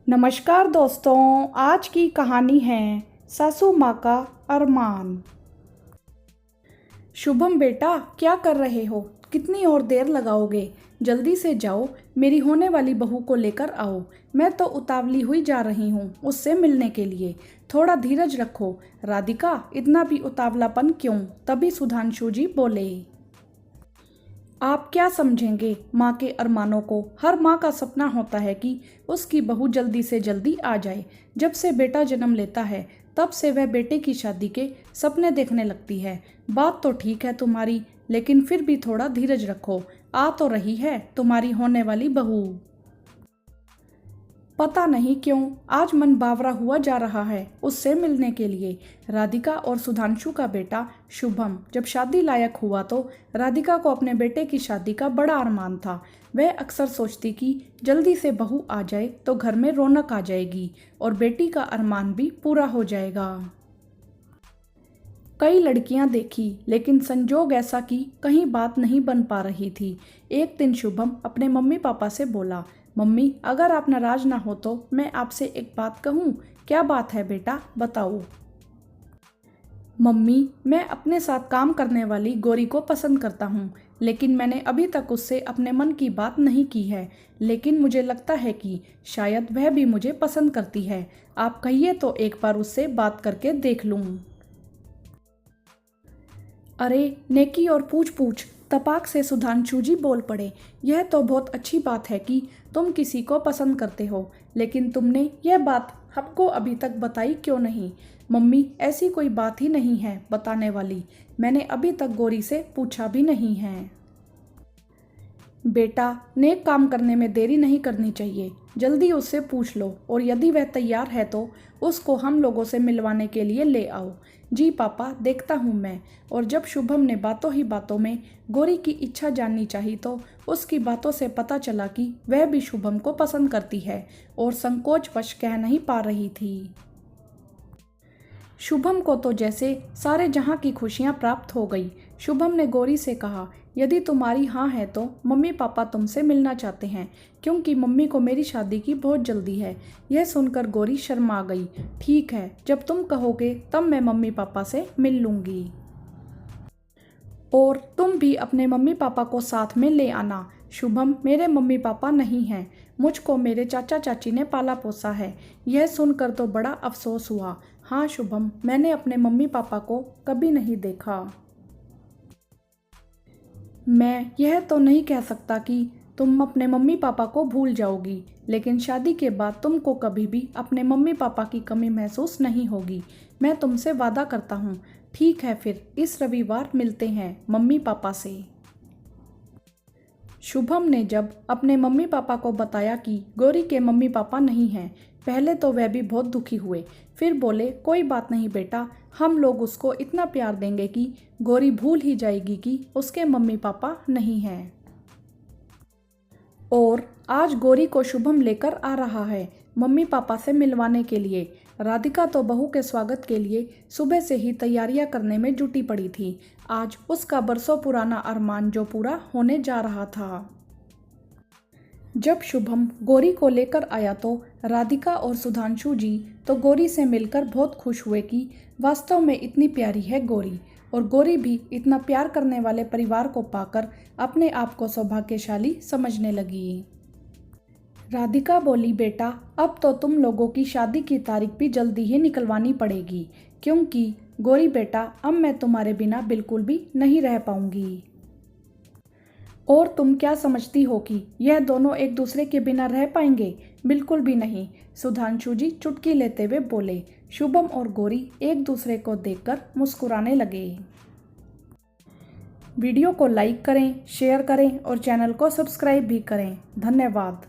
नमस्कार दोस्तों, आज की कहानी है सासू माँ का अरमान। शुभम बेटा, क्या कर रहे हो? कितनी और देर लगाओगे? जल्दी से जाओ, मेरी होने वाली बहू को लेकर आओ। मैं तो उतावली हुई जा रही हूँ उससे मिलने के लिए। थोड़ा धीरज रखो। राधिका, इतना भी उतावलापन क्यों? तभी सुधांशु जी बोले। आप क्या समझेंगे माँ के अरमानों को? हर माँ का सपना होता है कि उसकी बहू जल्दी से जल्दी आ जाए। जब से बेटा जन्म लेता है तब से वह बेटे की शादी के सपने देखने लगती है। बात तो ठीक है तुम्हारी, लेकिन फिर भी थोड़ा धीरज रखो। आ तो रही है तुम्हारी होने वाली बहू। पता नहीं क्यों आज मन बावरा हुआ जा रहा है उससे मिलने के लिए। राधिका और सुधांशु का बेटा शुभम जब शादी लायक हुआ तो राधिका को अपने बेटे की शादी का बड़ा अरमान था। वह अक्सर सोचती कि जल्दी से बहू आ जाए तो घर में रौनक आ जाएगी और बेटी का अरमान भी पूरा हो जाएगा। कई लड़कियां देखी, लेकिन संजोग ऐसा कि कहीं बात नहीं बन पा रही थी। एक दिन शुभम अपने मम्मी पापा से बोला, मम्मी, अगर आप नाराज ना हो तो मैं आपसे एक बात कहूँ। क्या बात है बेटा, बताओ। मम्मी, मैं अपने साथ काम करने वाली गौरी को पसंद करता हूँ, लेकिन मैंने अभी तक उससे अपने मन की बात नहीं की है। लेकिन मुझे लगता है कि शायद वह भी मुझे पसंद करती है। आप कहिए तो एक बार उससे बात करके देख लूँ। अरे नेकी और पूछ पूछ, तपाक से सुधांशु जी बोल पड़े। यह तो बहुत अच्छी बात है कि तुम किसी को पसंद करते हो, लेकिन तुमने यह बात हमको अभी तक बताई क्यों नहीं? मम्मी, ऐसी कोई बात ही नहीं है बताने वाली। मैंने अभी तक गौरी से पूछा भी नहीं है। बेटा, नेक काम करने में देरी नहीं करनी चाहिए। जल्दी उससे पूछ लो और यदि वह तैयार है तो उसको हम लोगों से मिलवाने के लिए ले आओ। जी पापा, देखता हूँ मैं। और जब शुभम ने बातों ही बातों में गौरी की इच्छा जाननी चाहिए तो उसकी बातों से पता चला कि वह भी शुभम को पसंद करती है और संकोचवश कह नहीं पा रही थी। शुभम को तो जैसे सारे जहां की खुशियां प्राप्त हो गई। शुभम ने गौरी से कहा, यदि तुम्हारी हाँ है तो मम्मी पापा तुमसे मिलना चाहते हैं, क्योंकि मम्मी को मेरी शादी की बहुत जल्दी है। यह सुनकर गौरी शर्मा गई। ठीक है, जब तुम कहोगे तब मैं मम्मी पापा से मिल लूंगी। और तुम भी अपने मम्मी पापा को साथ में ले आना। शुभम, मेरे मम्मी पापा नहीं हैं। मुझको मेरे चाचा चाची ने पाला पोसा है। यह सुनकर तो बड़ा अफसोस हुआ। हाँ शुभम, मैंने अपने मम्मी पापा को कभी नहीं देखा। मैं यह तो नहीं कह सकता कि तुम अपने मम्मी पापा को भूल जाओगी, लेकिन शादी के बाद तुमको कभी भी अपने मम्मी पापा की कमी महसूस नहीं होगी। मैं तुमसे वादा करता हूँ। ठीक है, फिर इस रविवार मिलते हैं मम्मी पापा से। शुभम ने जब अपने मम्मी पापा को बताया कि गौरी के मम्मी पापा नहीं हैं, पहले तो वह भी बहुत दुखी हुए। फिर बोले, कोई बात नहीं बेटा, हम लोग उसको इतना प्यार देंगे कि गौरी भूल ही जाएगी कि उसके मम्मी पापा नहीं हैं। और आज गौरी को शुभम लेकर आ रहा है मम्मी पापा से मिलवाने के लिए। राधिका तो बहू के स्वागत के लिए सुबह से ही तैयारियां करने में जुटी पड़ी थी। आज उसका बरसों पुराना अरमान जो पूरा होने जा रहा था। जब शुभम गौरी को लेकर आया तो राधिका और सुधांशु जी तो गौरी से मिलकर बहुत खुश हुए कि वास्तव में इतनी प्यारी है गौरी। और गौरी भी इतना प्यार करने वाले परिवार को पाकर अपने आप को सौभाग्यशाली समझने लगी। राधिका बोली, बेटा, अब तो तुम लोगों की शादी की तारीख भी जल्दी ही निकलवानी पड़ेगी, क्योंकि गौरी बेटा, अब मैं तुम्हारे बिना बिल्कुल भी नहीं रह पाऊंगी। और तुम क्या समझती हो कि यह दोनों एक दूसरे के बिना रह पाएंगे? बिल्कुल भी नहीं। सुधांशु जी चुटकी लेते हुए बोले। शुभम और गौरी एक दूसरे को देखकर मुस्कुराने लगे। वीडियो को लाइक करें, शेयर करें और चैनल को सब्सक्राइब भी करें। धन्यवाद।